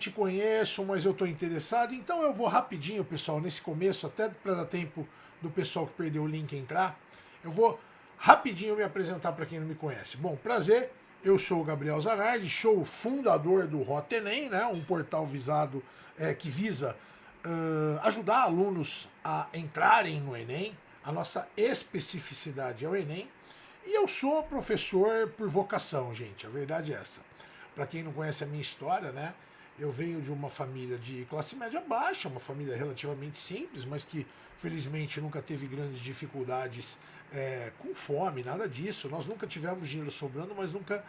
te conheço, mas eu estou interessado, então eu vou rapidinho, pessoal, nesse começo, até para dar tempo do pessoal que perdeu o link entrar, eu vou rapidinho me apresentar para quem não me conhece. Bom, prazer, eu sou o Gabriel Zanardi, sou o fundador do Rota Enem, né, um portal visado que visa ajudar alunos a entrarem no Enem. A nossa especificidade é o Enem. E eu sou professor por vocação, gente, a verdade é essa. Para quem não conhece a minha história, né? Eu venho de uma família de classe média baixa, uma família relativamente simples, mas que felizmente nunca teve grandes dificuldades com fome, nada disso. Nós nunca tivemos dinheiro sobrando, mas nunca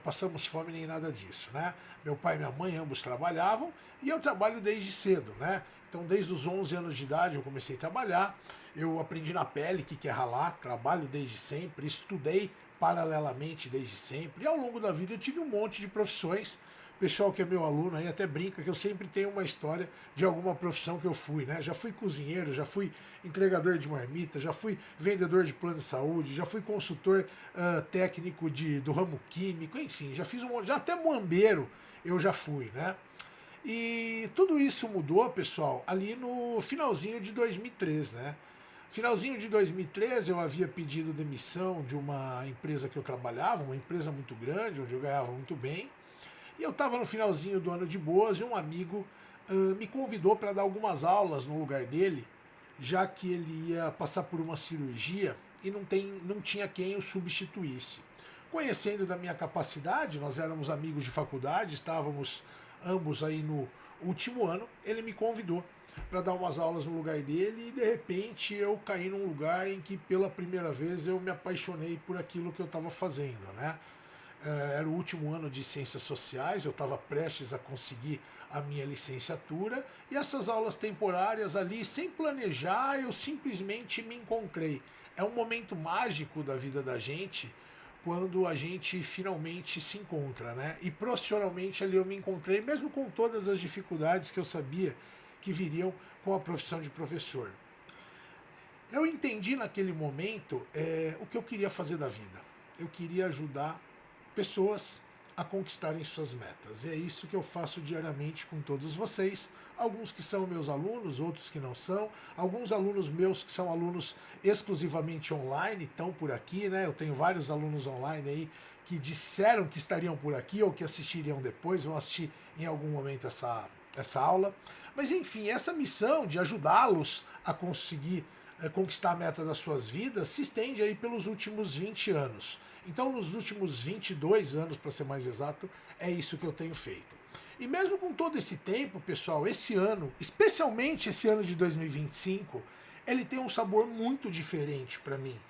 passamos fome nem nada disso, né? Meu pai e minha mãe ambos trabalhavam e eu trabalho desde cedo, né? Então, desde os 11 anos de idade eu comecei a trabalhar, eu aprendi na pele o que é ralar, trabalho desde sempre, estudei paralelamente desde sempre, e ao longo da vida eu tive um monte de profissões. O pessoal que é meu aluno aí até brinca que eu sempre tenho uma história de alguma profissão que eu fui, né? Já fui cozinheiro, já fui entregador de marmita, já fui vendedor de plano de saúde, já fui consultor técnico do ramo químico, enfim, já fiz já até muambeiro eu já fui, né? E tudo isso mudou, pessoal, ali no finalzinho de 2003, né? Finalzinho de 2013 eu havia pedido demissão de uma empresa que eu trabalhava, uma empresa muito grande, onde eu ganhava muito bem. E eu estava no finalzinho do ano de boas e um amigo me convidou para dar algumas aulas no lugar dele, já que ele ia passar por uma cirurgia e não tinha quem o substituísse. Conhecendo da minha capacidade, nós éramos amigos de faculdade, estávamos ambos aí no último ano, ele me convidou para dar umas aulas no lugar dele e de repente eu caí num lugar em que pela primeira vez eu me apaixonei por aquilo que eu estava fazendo, né? Era o último ano de Ciências Sociais, eu estava prestes a conseguir a minha licenciatura, e essas aulas temporárias ali, sem planejar, eu simplesmente me encontrei. É um momento mágico da vida da gente, quando a gente finalmente se encontra, né? E profissionalmente ali eu me encontrei, mesmo com todas as dificuldades que eu sabia que viriam com a profissão de professor. Eu entendi naquele momento o que eu queria fazer da vida. Eu queria ajudar pessoas a conquistarem suas metas. E é isso que eu faço diariamente com todos vocês. Alguns que são meus alunos, outros que não são. Alguns alunos meus que são alunos exclusivamente online estão por aqui, né? Eu tenho vários alunos online aí que disseram que estariam por aqui ou que assistiriam depois, vão assistir em algum momento essa aula. Mas enfim, essa missão de ajudá-los a conseguir conquistar a meta das suas vidas se estende aí pelos últimos 20 anos. Então, nos últimos 22 anos, para ser mais exato, é isso que eu tenho feito. E mesmo com todo esse tempo, pessoal, esse ano, especialmente esse ano de 2025, ele tem um sabor muito diferente para mim.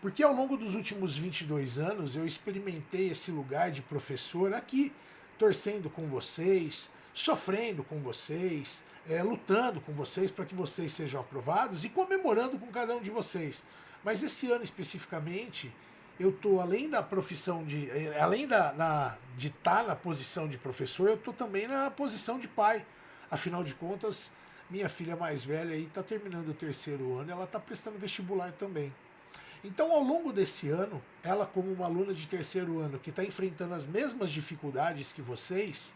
Porque ao longo dos últimos 22 anos eu experimentei esse lugar de professor aqui, torcendo com vocês, sofrendo com vocês, lutando com vocês para que vocês sejam aprovados e comemorando com cada um de vocês. Mas esse ano especificamente, eu estou além da profissão além de estar na posição de professor, eu estou também na posição de pai. Afinal de contas, minha filha mais velha aí está terminando o terceiro ano, e ela está prestando vestibular também. Então, ao longo desse ano, ela como uma aluna de terceiro ano que está enfrentando as mesmas dificuldades que vocês,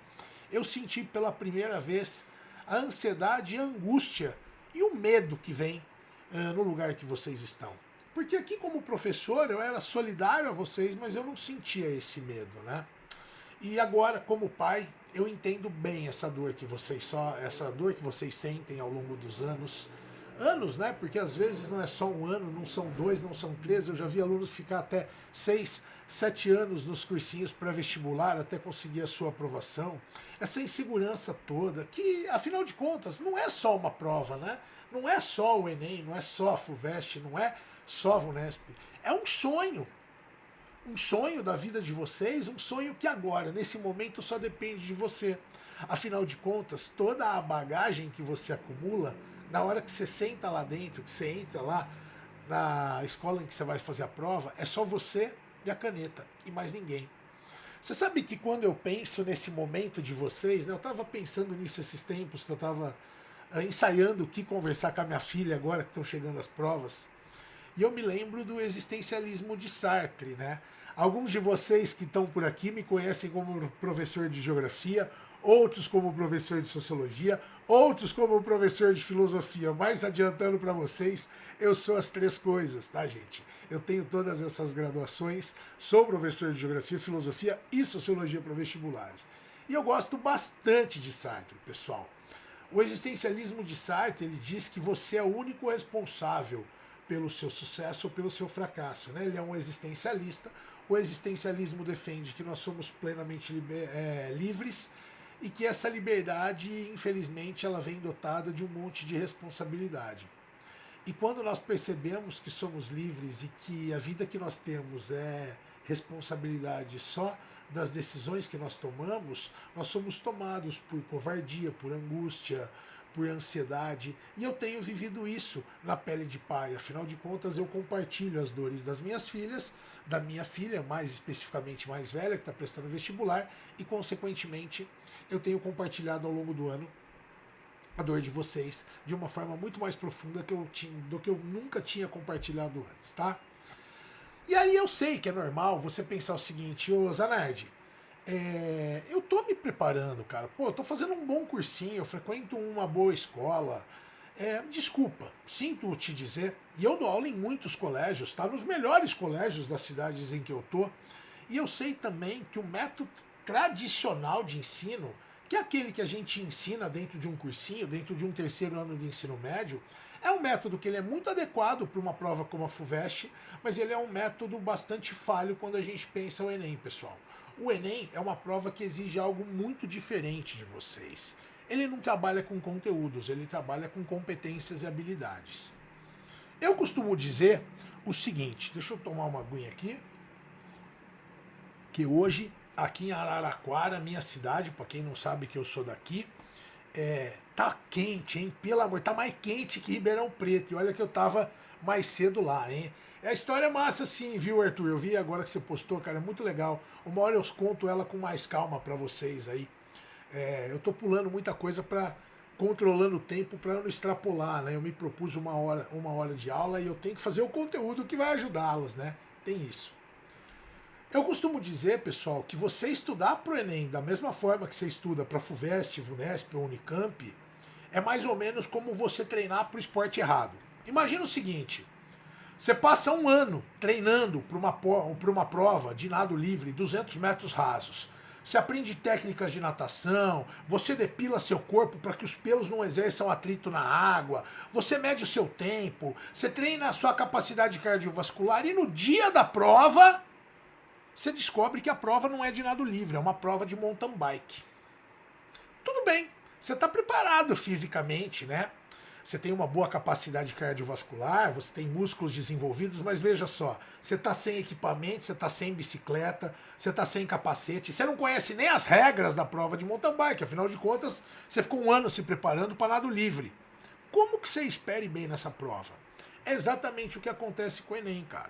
eu senti pela primeira vez a ansiedade e a angústia e o medo que vem no lugar que vocês estão. Porque aqui como professor eu era solidário a vocês, mas eu não sentia esse medo, né? E agora como pai eu entendo bem essa dor que vocês sentem ao longo dos anos, né? Porque às vezes não é só um ano, não são dois, não são três. Eu já vi alunos ficar até 6, 7 anos nos cursinhos pré-vestibular até conseguir a sua aprovação. Essa insegurança toda, que afinal de contas não é só uma prova, né? Não é só o Enem, não é só a FUVEST, não é só a VUNESP. É um sonho da vida de vocês, um sonho que agora, nesse momento, só depende de você. Afinal de contas, toda a bagagem que você acumula, na hora que você senta lá dentro, que você entra lá na escola em que você vai fazer a prova, é só você e a caneta, e mais ninguém. Você sabe que quando eu penso nesse momento de vocês, né, eu estava pensando nisso esses tempos, que eu estava ensaiando o que conversar com a minha filha agora que estão chegando as provas, e eu me lembro do existencialismo de Sartre, né? Alguns de vocês que estão por aqui me conhecem como professor de geografia, outros como professor de sociologia, outros como professor de filosofia. Mas adiantando para vocês, eu sou as três coisas, tá, gente? Eu tenho todas essas graduações, sou professor de geografia, filosofia e sociologia para vestibulares. E eu gosto bastante de Sartre, pessoal. O existencialismo de Sartre, ele diz que você é o único responsável pelo seu sucesso ou pelo seu fracasso, né? Ele é um existencialista. O existencialismo defende que nós somos plenamente livres e que essa liberdade, infelizmente, ela vem dotada de um monte de responsabilidade. E quando nós percebemos que somos livres e que a vida que nós temos é responsabilidade só das decisões que nós tomamos, nós somos tomados por covardia, por angústia, por ansiedade. E eu tenho vivido isso na pele de pai. Afinal de contas, eu compartilho as dores das minhas filhas, da minha filha, mais especificamente mais velha, que está prestando vestibular, e consequentemente eu tenho compartilhado ao longo do ano a dor de vocês de uma forma muito mais profunda do que eu nunca tinha compartilhado antes, tá? E aí eu sei que é normal você pensar o seguinte, ô Zanardi, eu tô me preparando, cara, pô, eu tô fazendo um bom cursinho, eu frequento uma boa escola, desculpa, sinto te dizer, e eu dou aula em muitos colégios, tá? Nos melhores colégios das cidades em que eu tô, e eu sei também que o método tradicional de ensino, que é aquele que a gente ensina dentro de um cursinho, dentro de um terceiro ano de ensino médio, é um método que ele é muito adequado para uma prova como a FUVEST, mas ele é um método bastante falho quando a gente pensa o Enem, pessoal. O Enem é uma prova que exige algo muito diferente de vocês. Ele não trabalha com conteúdos, ele trabalha com competências e habilidades. Eu costumo dizer o seguinte, deixa eu tomar uma aguinha aqui, que hoje, aqui em Araraquara, minha cidade, para quem não sabe que eu sou daqui, tá quente, hein? Pelo amor, tá mais quente que Ribeirão Preto. E olha que eu tava mais cedo lá, hein? A história é massa sim, viu, Arthur? Eu vi agora que você postou, cara, é muito legal. Uma hora eu conto ela com mais calma para vocês aí. Eu tô pulando muita coisa para controlando o tempo para não extrapolar, né? Eu me propus uma hora de aula e eu tenho que fazer o conteúdo que vai ajudá-los, né? Tem isso. Eu costumo dizer, pessoal, que você estudar para o Enem da mesma forma que você estuda para a FUVEST, VUNESP ou Unicamp, é mais ou menos como você treinar para o esporte errado. Imagina o seguinte, você passa um ano treinando para uma prova de nado livre, 200 metros rasos. Você aprende técnicas de natação, você depila seu corpo para que os pelos não exerçam atrito na água, você mede o seu tempo, você treina a sua capacidade cardiovascular e no dia da prova você descobre que a prova não é de nado livre, é uma prova de mountain bike. Tudo bem, você está preparado fisicamente, né? Você tem uma boa capacidade cardiovascular, você tem músculos desenvolvidos, mas veja só, você está sem equipamento, você está sem bicicleta, você está sem capacete, você não conhece nem as regras da prova de mountain bike, afinal de contas, você ficou um ano se preparando para nado livre. Como que você espere bem nessa prova? É exatamente o que acontece com o Enem, cara.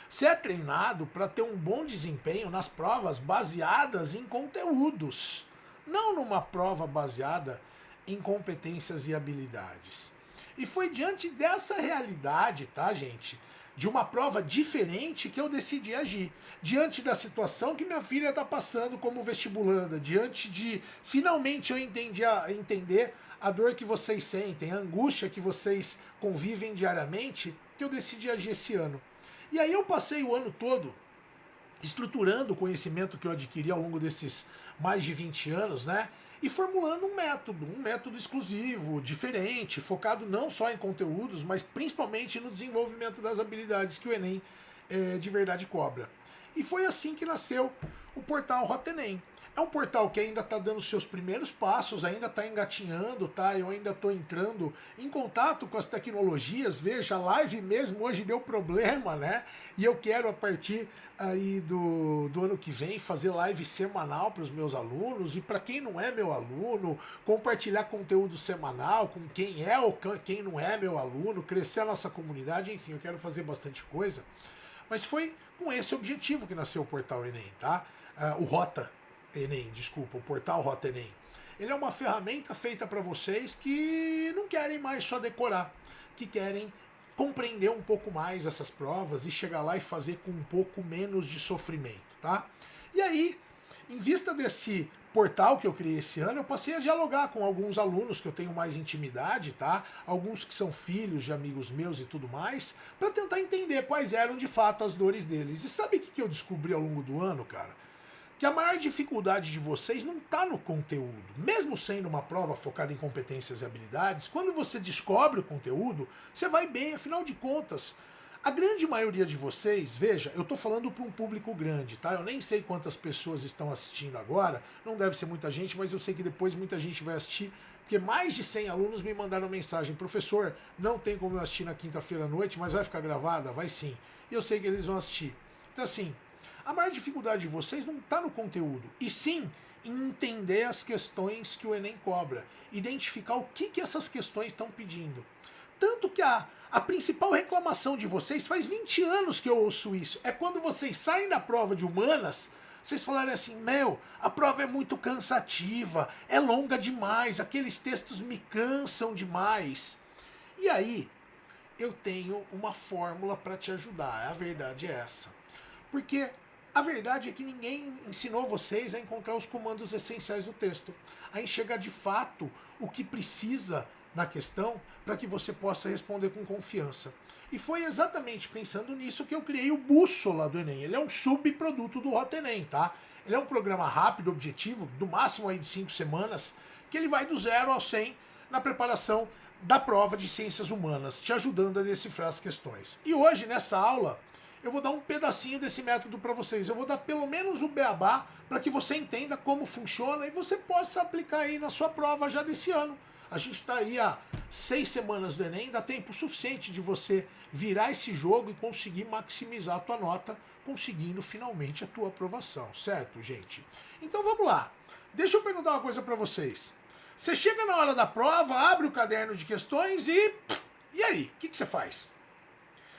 Você é treinado para ter um bom desempenho nas provas baseadas em conteúdos, não numa prova baseada em competências e habilidades. E foi diante dessa realidade, tá, gente? De uma prova diferente que eu decidi agir. Diante da situação que minha filha está passando como vestibulanda, diante de finalmente eu entender a dor que vocês sentem, a angústia que vocês convivem diariamente, que eu decidi agir esse ano. E aí eu passei o ano todo estruturando o conhecimento que eu adquiri ao longo desses mais de 20 anos, né? E formulando um método exclusivo, diferente, focado não só em conteúdos, mas principalmente no desenvolvimento das habilidades que o Enem de verdade cobra. E foi assim que nasceu o portal Rota Enem. É um portal que ainda está dando seus primeiros passos, ainda está engatinhando, tá? Eu ainda estou entrando em contato com as tecnologias. Veja, a live mesmo hoje deu problema, né? E eu quero, a partir aí do ano que vem, fazer live semanal para os meus alunos. E para quem não é meu aluno, compartilhar conteúdo semanal com quem é ou quem não é meu aluno, crescer a nossa comunidade, enfim, eu quero fazer bastante coisa. Mas foi com esse objetivo que nasceu o portal Enem, tá? O Rota Enem, desculpa, o portal Rota Enem. Ele é uma ferramenta feita para vocês que não querem mais só decorar, que querem compreender um pouco mais essas provas e chegar lá e fazer com um pouco menos de sofrimento, tá? E aí, em vista desse portal que eu criei esse ano, eu passei a dialogar com alguns alunos que eu tenho mais intimidade, tá? Alguns que são filhos de amigos meus e tudo mais, para tentar entender quais eram de fato as dores deles. E sabe o que eu descobri ao longo do ano, cara? Que a maior dificuldade de vocês não está no conteúdo. Mesmo sendo uma prova focada em competências e habilidades, quando você descobre o conteúdo, você vai bem, afinal de contas. A grande maioria de vocês, veja, eu estou falando para um público grande, tá? Eu nem sei quantas pessoas estão assistindo agora, não deve ser muita gente, mas eu sei que depois muita gente vai assistir, porque mais de 100 alunos me mandaram mensagem: professor, não tem como eu assistir na quinta-feira à noite, mas vai ficar gravada? Vai sim. E eu sei que eles vão assistir. Então assim, a maior dificuldade de vocês não está no conteúdo, e sim em entender as questões que o Enem cobra, identificar o que essas questões estão pedindo. Tanto que a principal reclamação de vocês, faz 20 anos que eu ouço isso, é quando vocês saem da prova de humanas, vocês falarem assim: meu, a prova é muito cansativa, é longa demais, aqueles textos me cansam demais. E aí, eu tenho uma fórmula para te ajudar, a verdade é essa. Porque a verdade é que ninguém ensinou vocês a encontrar os comandos essenciais do texto, a enxergar de fato o que precisa na questão para que você possa responder com confiança. E foi exatamente pensando nisso que eu criei o Bússola do Enem. Ele é um subproduto do Rota Enem, tá? Ele é um programa rápido, objetivo, do máximo aí de 5 semanas, que ele vai do 0 ao 100 na preparação da prova de Ciências Humanas, te ajudando a decifrar as questões. E hoje, nessa aula, eu vou dar um pedacinho desse método para vocês. Eu vou dar pelo menos o beabá para que você entenda como funciona e você possa aplicar aí na sua prova já desse ano. A gente está aí há 6 semanas do Enem, dá tempo suficiente de você virar esse jogo e conseguir maximizar a tua nota, conseguindo finalmente a tua aprovação, certo, gente? Então vamos lá. Deixa eu perguntar uma coisa para vocês. Você chega na hora da prova, abre o caderno de questões e aí? O que você faz?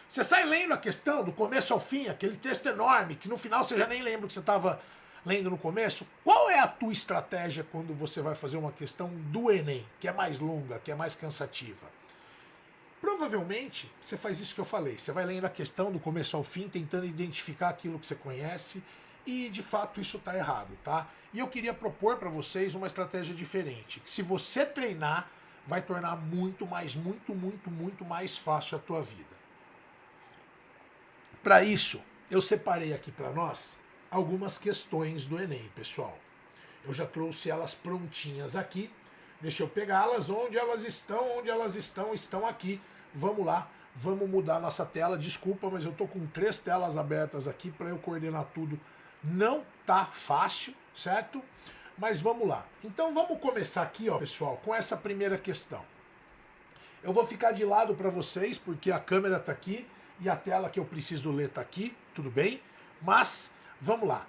Você sai lendo a questão do começo ao fim, aquele texto enorme, que no final você já nem lembra o que você estava lendo no começo? Qual é a tua estratégia quando você vai fazer uma questão do Enem, que é mais longa, que é mais cansativa? Provavelmente você faz isso que eu falei. Você vai lendo a questão do começo ao fim, tentando identificar aquilo que você conhece, e de fato isso está errado, tá? E eu queria propor para vocês uma estratégia diferente, que se você treinar, vai tornar muito mais fácil a tua vida. Para isso, eu separei aqui para nós algumas questões do Enem, pessoal. Eu já trouxe elas prontinhas aqui. Deixa eu pegá-las. Onde elas estão? Estão aqui. Vamos lá, vamos mudar nossa tela. Desculpa, mas eu tô com 3 telas abertas aqui para eu coordenar tudo. Não tá fácil, certo? Mas vamos lá. Então vamos começar aqui, ó, pessoal, com essa primeira questão. Eu vou ficar de lado para vocês, porque a câmera tá aqui e a tela que eu preciso ler tá aqui, tudo bem? Mas vamos lá.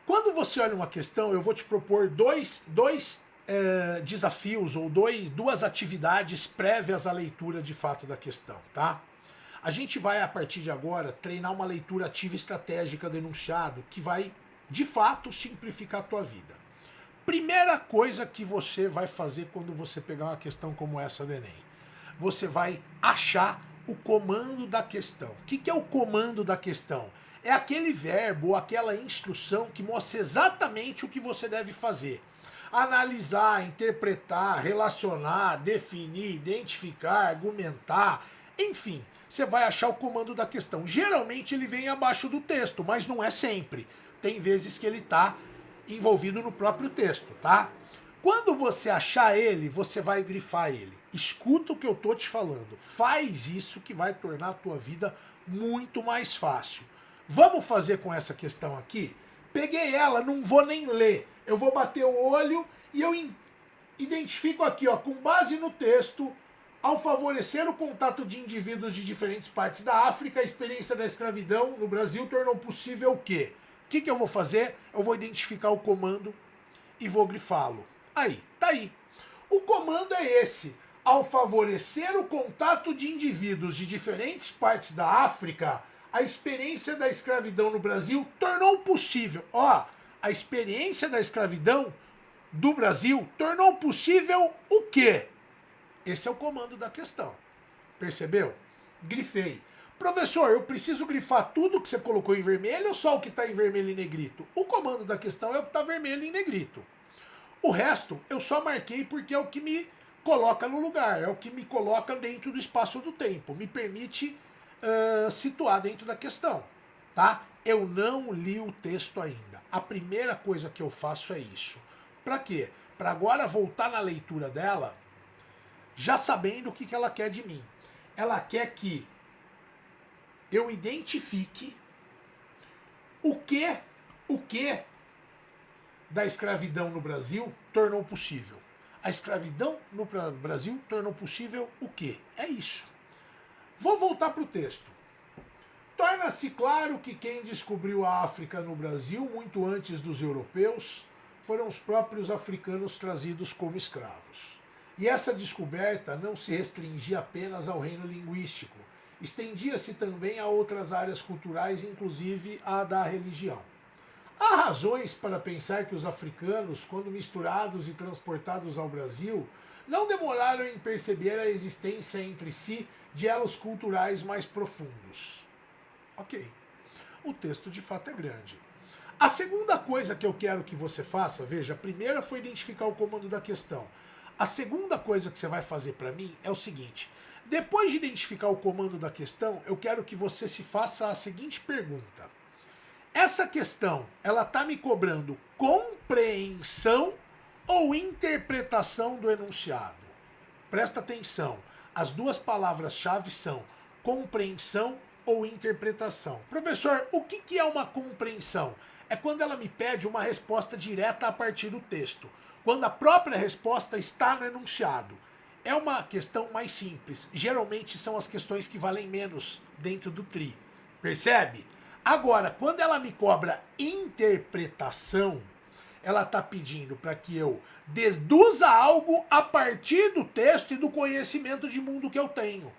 Quando você olha uma questão, eu vou te propor dois desafios ou duas atividades prévias à leitura de fato da questão, tá? A gente vai, a partir de agora, treinar uma leitura ativa estratégica do enunciado que vai, de fato, simplificar a tua vida. Primeira coisa que você vai fazer quando você pegar uma questão como essa do Enem, você vai achar o comando da questão. O que é o comando da questão? É aquele verbo ou aquela instrução que mostra exatamente o que você deve fazer. Analisar, interpretar, relacionar, definir, identificar, argumentar, enfim, você vai achar o comando da questão. Geralmente ele vem abaixo do texto, mas não é sempre. Tem vezes que ele está envolvido no próprio texto, tá? Quando você achar ele, você vai grifar ele. Escuta o que eu tô te falando. Faz isso que vai tornar a tua vida muito mais fácil. Vamos fazer com essa questão aqui? Peguei ela, não vou nem ler. Eu vou bater o olho e eu identifico aqui, ó, com base no texto, ao favorecer o contato de indivíduos de diferentes partes da África, a experiência da escravidão no Brasil tornou possível o quê? O que eu vou fazer? Eu vou identificar o comando e vou grifá-lo. Aí, tá aí. O comando é esse. Ao favorecer o contato de indivíduos de diferentes partes da África, a experiência da escravidão no Brasil tornou possível. Ó, a experiência da escravidão do Brasil tornou possível o quê? Esse é o comando da questão. Percebeu? Grifei. Professor, eu preciso grifar tudo que você colocou em vermelho ou só o que está em vermelho e negrito? O comando da questão é o que está vermelho e negrito. O resto eu só marquei porque é o que me coloca no lugar, é o que me coloca dentro do espaço do tempo, me permite situar dentro da questão, tá? Eu não li o texto ainda. A primeira coisa que eu faço é isso. Para quê? Para agora voltar na leitura dela, já sabendo o que ela quer de mim. Ela quer que eu identifique o que da escravidão no Brasil tornou possível. A escravidão no Brasil tornou possível o quê? É isso. Vou voltar para o texto. Torna-se claro que quem descobriu a África no Brasil, muito antes dos europeus, foram os próprios africanos trazidos como escravos. E essa descoberta não se restringia apenas ao reino linguístico, estendia-se também a outras áreas culturais, inclusive a da religião. Há razões para pensar que os africanos, quando misturados e transportados ao Brasil, não demoraram em perceber a existência entre si de elos culturais mais profundos. Ok. O texto de fato é grande. A segunda coisa que eu quero que você faça, veja, a primeira foi identificar o comando da questão. A segunda coisa que você vai fazer para mim é o seguinte: depois de identificar o comando da questão, eu quero que você se faça a seguinte pergunta. Essa questão, ela está me cobrando compreensão ou interpretação do enunciado? Presta atenção, as duas palavras-chave são compreensão ou interpretação. Professor, o que é uma compreensão? É quando ela me pede uma resposta direta a partir do texto, quando a própria resposta está no enunciado. É uma questão mais simples. Geralmente são as questões que valem menos dentro do TRI. Percebe? Agora, quando ela me cobra interpretação, ela está pedindo para que eu deduza algo a partir do texto e do conhecimento de mundo que eu tenho.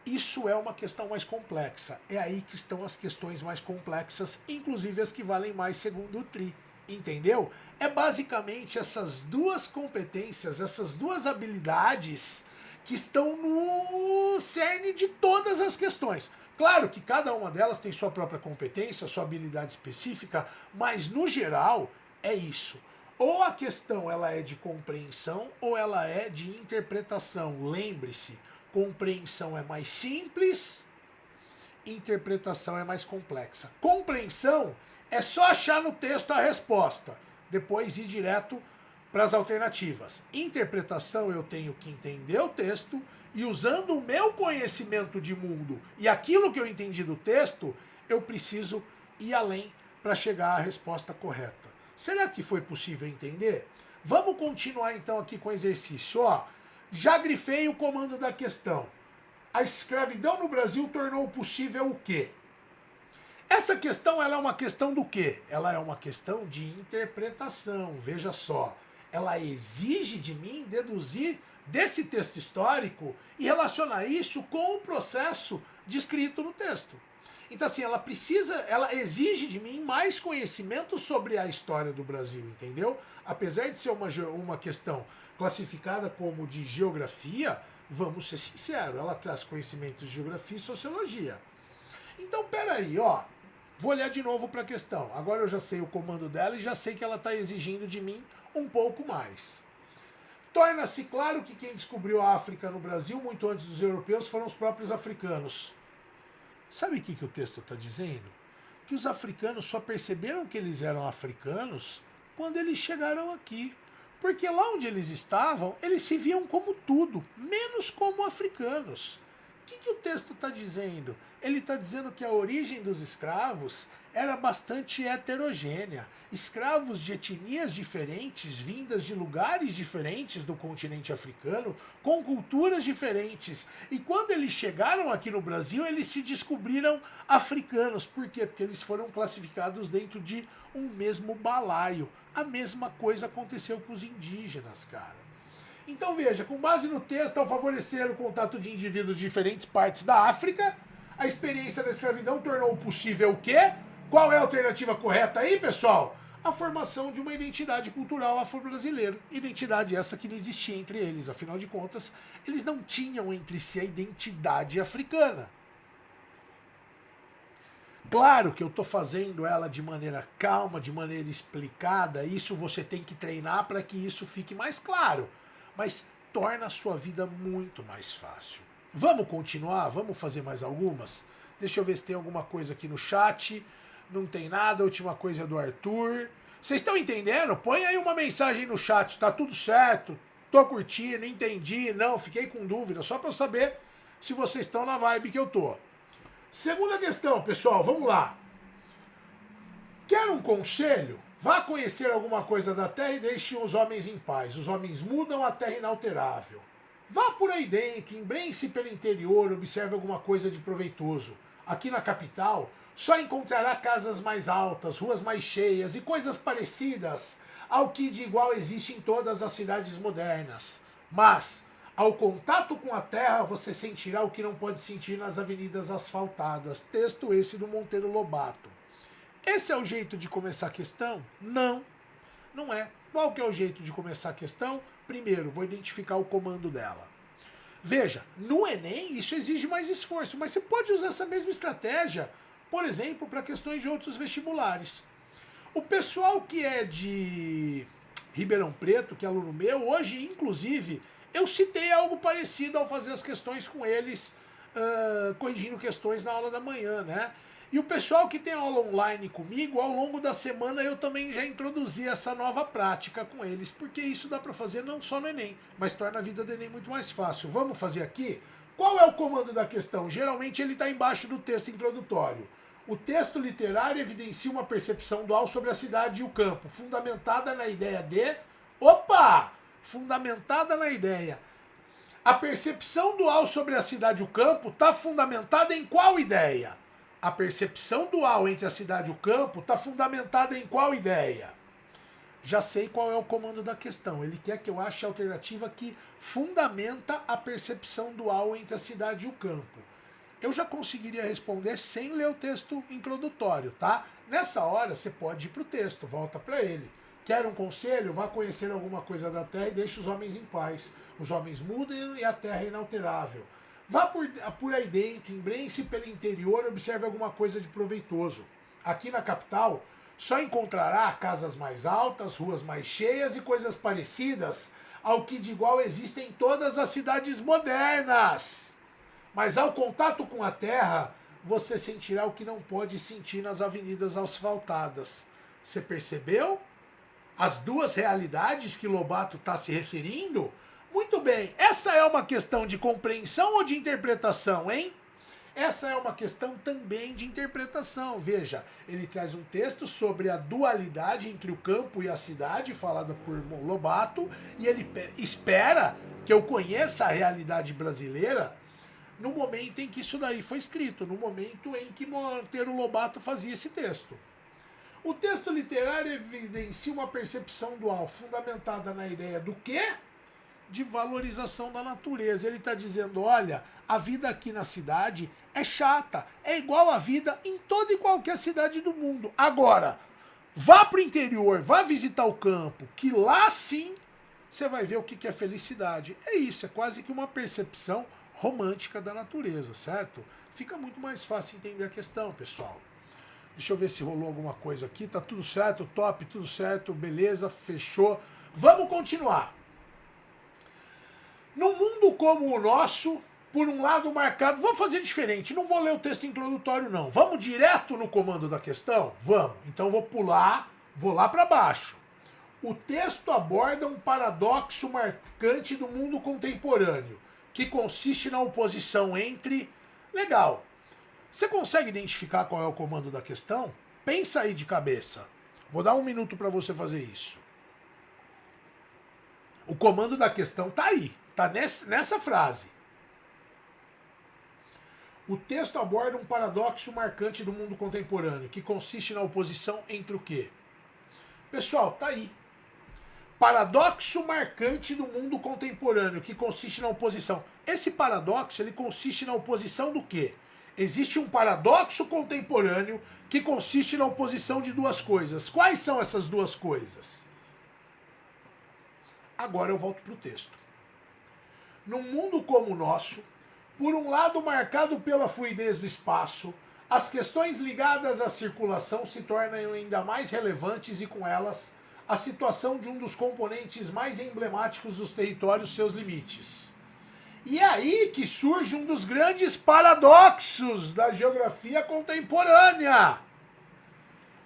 Isso é uma questão mais complexa. É aí que estão as questões mais complexas, inclusive as que valem mais segundo o TRI. Entendeu? É basicamente essas duas competências, essas duas habilidades que estão no cerne de todas as questões. Claro que cada uma delas tem sua própria competência, sua habilidade específica, mas no geral é isso. Ou a questão ela é de compreensão ou ela é de interpretação. Lembre-se, compreensão é mais simples, interpretação é mais complexa. Compreensão é só achar no texto a resposta, depois ir direto para as alternativas. Interpretação, eu tenho que entender o texto e, usando o meu conhecimento de mundo e aquilo que eu entendi do texto, eu preciso ir além para chegar à resposta correta. Será que foi possível entender? Vamos continuar então aqui com o exercício. Ó, já grifei o comando da questão. A escravidão no Brasil tornou possível o quê? Essa questão, ela é uma questão do quê? Ela é uma questão de interpretação, veja só. Ela exige de mim deduzir desse texto histórico e relacionar isso com o processo descrito no texto. Então, assim, ela exige de mim mais conhecimento sobre a história do Brasil, entendeu? Apesar de ser uma questão classificada como de geografia, vamos ser sinceros, ela traz conhecimentos de geografia e sociologia. Então, peraí, ó. Vou olhar de novo para a questão. Agora eu já sei o comando dela e já sei que ela está exigindo de mim um pouco mais. Torna-se claro que quem descobriu a África no Brasil, muito antes dos europeus, foram os próprios africanos. Sabe o que o texto está dizendo? Que os africanos só perceberam que eles eram africanos quando eles chegaram aqui. Porque lá onde eles estavam, eles se viam como tudo, menos como africanos. O que o texto está dizendo? Ele está dizendo que a origem dos escravos era bastante heterogênea. Escravos de etnias diferentes, vindas de lugares diferentes do continente africano, com culturas diferentes. E quando eles chegaram aqui no Brasil, eles se descobriram africanos. Por quê? Porque eles foram classificados dentro de um mesmo balaio. A mesma coisa aconteceu com os indígenas, cara. Então veja, com base no texto, ao favorecer o contato de indivíduos de diferentes partes da África, a experiência da escravidão tornou possível o quê? Qual é a alternativa correta aí, pessoal? A formação de uma identidade cultural afro-brasileira. Identidade essa que não existia entre eles. Afinal de contas, eles não tinham entre si a identidade africana. Claro que eu estou fazendo ela de maneira calma, de maneira explicada, isso você tem que treinar para que isso fique mais claro, mas torna a sua vida muito mais fácil. Vamos continuar? Vamos fazer mais algumas? Deixa eu ver se tem alguma coisa aqui no chat. Não tem nada, a última coisa é do Arthur. Vocês estão entendendo? Põe aí uma mensagem no chat, tá tudo certo? Tô curtindo, entendi, não, fiquei com dúvida, só para eu saber se vocês estão na vibe que eu tô. Segunda questão, pessoal, vamos lá. Quer um conselho? Vá conhecer alguma coisa da terra e deixe os homens em paz. Os homens mudam, a terra inalterável. Vá por aí dentro, embrenhe-se pelo interior, observe alguma coisa de proveitoso. Aqui na capital, só encontrará casas mais altas, ruas mais cheias e coisas parecidas ao que de igual existe em todas as cidades modernas. Mas, ao contato com a terra, você sentirá o que não pode sentir nas avenidas asfaltadas. Texto esse do Monteiro Lobato. Esse é o jeito de começar a questão? Não, não é. Qual que é o jeito de começar a questão? Primeiro, vou identificar o comando dela. Veja, no Enem isso exige mais esforço, mas você pode usar essa mesma estratégia, por exemplo, para questões de outros vestibulares. O pessoal que é de Ribeirão Preto, que é aluno meu, hoje, inclusive, eu citei algo parecido ao fazer as questões com eles, corrigindo questões na aula da manhã, né? E o pessoal que tem aula online comigo, ao longo da semana eu também já introduzi essa nova prática com eles, porque isso dá para fazer não só no Enem, mas torna a vida do Enem muito mais fácil. Vamos fazer aqui? Qual é o comando da questão? Geralmente ele está embaixo do texto introdutório. O texto literário evidencia uma percepção dual sobre a cidade e o campo, fundamentada na ideia de... Opa! Fundamentada na ideia. A percepção dual sobre a cidade e o campo está fundamentada em qual ideia? A percepção dual entre a cidade e o campo está fundamentada em qual ideia? Já sei qual é o comando da questão. Ele quer que eu ache a alternativa que fundamenta a percepção dual entre a cidade e o campo. Eu já conseguiria responder sem ler o texto introdutório, tá? Nessa hora você pode ir para o texto, volta para ele. Quer um conselho? Vá conhecer alguma coisa da terra e deixe os homens em paz. Os homens mudam e a terra é inalterável. Vá por aí dentro, embrenhe-se pelo interior e observe alguma coisa de proveitoso. Aqui na capital, só encontrará casas mais altas, ruas mais cheias e coisas parecidas ao que de igual existe em todas as cidades modernas. Mas ao contato com a terra, você sentirá o que não pode sentir nas avenidas asfaltadas. Você percebeu as duas realidades que Lobato está se referindo? Muito bem, essa é uma questão de compreensão ou de interpretação, hein? Essa é uma questão também de interpretação. Veja, ele traz um texto sobre a dualidade entre o campo e a cidade, falada por Lobato, e ele espera que eu conheça a realidade brasileira no momento em que isso daí foi escrito, no momento em que Monteiro Lobato fazia esse texto. O texto literário evidencia uma percepção dual fundamentada na ideia do quê? De valorização da natureza. Ele está dizendo, olha, a vida aqui na cidade é chata, é igual a vida em toda e qualquer cidade do mundo. Agora, vá para o interior, vá visitar o campo, que lá sim você vai ver o que é felicidade. É isso, é quase que uma percepção romântica da natureza, certo? Fica muito mais fácil entender a questão, pessoal. Deixa eu ver se rolou alguma coisa aqui. Tá tudo certo, top, tudo certo, beleza, fechou. Vamos continuar. Num mundo como o nosso, por um lado marcado... Vamos fazer diferente, não vou ler o texto introdutório não. Vamos direto no comando da questão? Vamos. Então vou pular, vou lá para baixo. O texto aborda um paradoxo marcante do mundo contemporâneo, que consiste na oposição entre... Legal. Você consegue identificar qual é o comando da questão? Pensa aí de cabeça. Vou dar 1 minuto para você fazer isso. O comando da questão tá aí. Está nessa frase. O texto aborda um paradoxo marcante do mundo contemporâneo, que consiste na oposição entre o quê? Pessoal, tá aí. Paradoxo marcante do mundo contemporâneo, que consiste na oposição. Esse paradoxo, ele consiste na oposição do quê? Existe um paradoxo contemporâneo que consiste na oposição de duas coisas. Quais são essas duas coisas? Agora eu volto para o texto. Num mundo como o nosso, por um lado marcado pela fluidez do espaço, as questões ligadas à circulação se tornam ainda mais relevantes e com elas a situação de um dos componentes mais emblemáticos dos territórios e seus limites. E é aí que surge um dos grandes paradoxos da geografia contemporânea.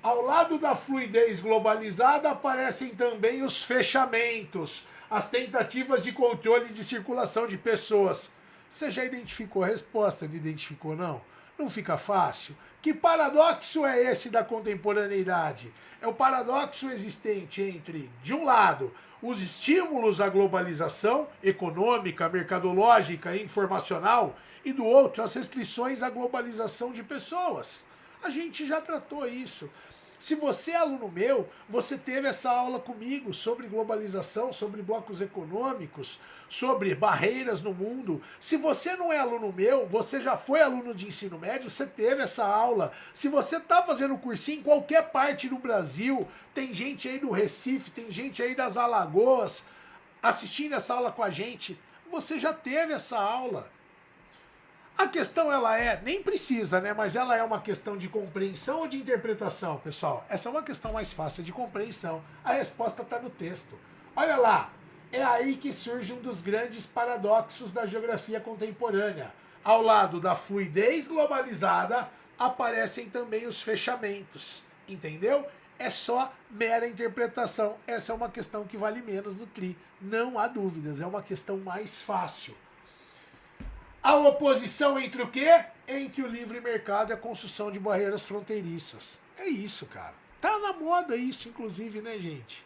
Ao lado da fluidez globalizada aparecem também os fechamentos, as tentativas de controle de circulação de pessoas. Você já identificou a resposta? Não identificou, não? Não fica fácil? Que paradoxo é esse da contemporaneidade? É o paradoxo existente entre, de um lado, os estímulos à globalização econômica, mercadológica e informacional, e do outro, as restrições à globalização de pessoas. A gente já tratou isso. Se você é aluno meu, você teve essa aula comigo sobre globalização, sobre blocos econômicos, sobre barreiras no mundo. Se você não é aluno meu, você já foi aluno de ensino médio, você teve essa aula. Se você está fazendo cursinho em qualquer parte do Brasil, tem gente aí do Recife, tem gente aí das Alagoas assistindo essa aula com a gente, você já teve essa aula. A questão nem precisa, né? Mas ela é uma questão de compreensão ou de interpretação, pessoal? Essa é uma questão mais fácil de compreensão. A resposta está no texto. Olha lá, é aí que surge um dos grandes paradoxos da geografia contemporânea. Ao lado da fluidez globalizada, aparecem também os fechamentos. Entendeu? É só mera interpretação. Essa é uma questão que vale menos no TRI. Não há dúvidas, é uma questão mais fácil. A oposição entre o quê? Entre o livre mercado e a construção de barreiras fronteiriças. É isso, cara. Tá na moda isso, inclusive, né, gente?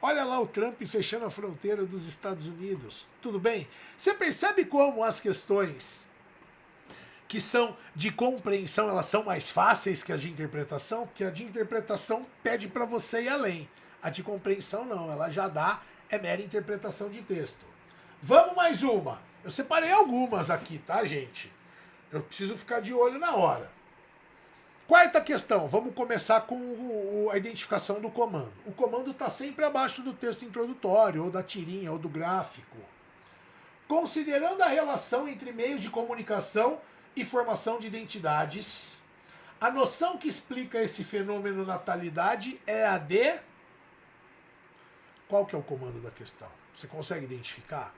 Olha lá o Trump fechando a fronteira dos Estados Unidos. Tudo bem? Você percebe como as questões que são de compreensão, elas são mais fáceis que as de interpretação? Porque a de interpretação pede para você ir além. A de compreensão não, ela já dá, é mera interpretação de texto. Vamos mais uma. Eu separei algumas aqui, tá, gente? Eu preciso ficar de olho na hora. Quarta questão, vamos começar com a identificação do comando. O comando está sempre abaixo do texto introdutório, ou da tirinha, ou do gráfico. Considerando a relação entre meios de comunicação e formação de identidades, a noção que explica esse fenômeno natalidade é a de... Qual que é o comando da questão? Você consegue identificar?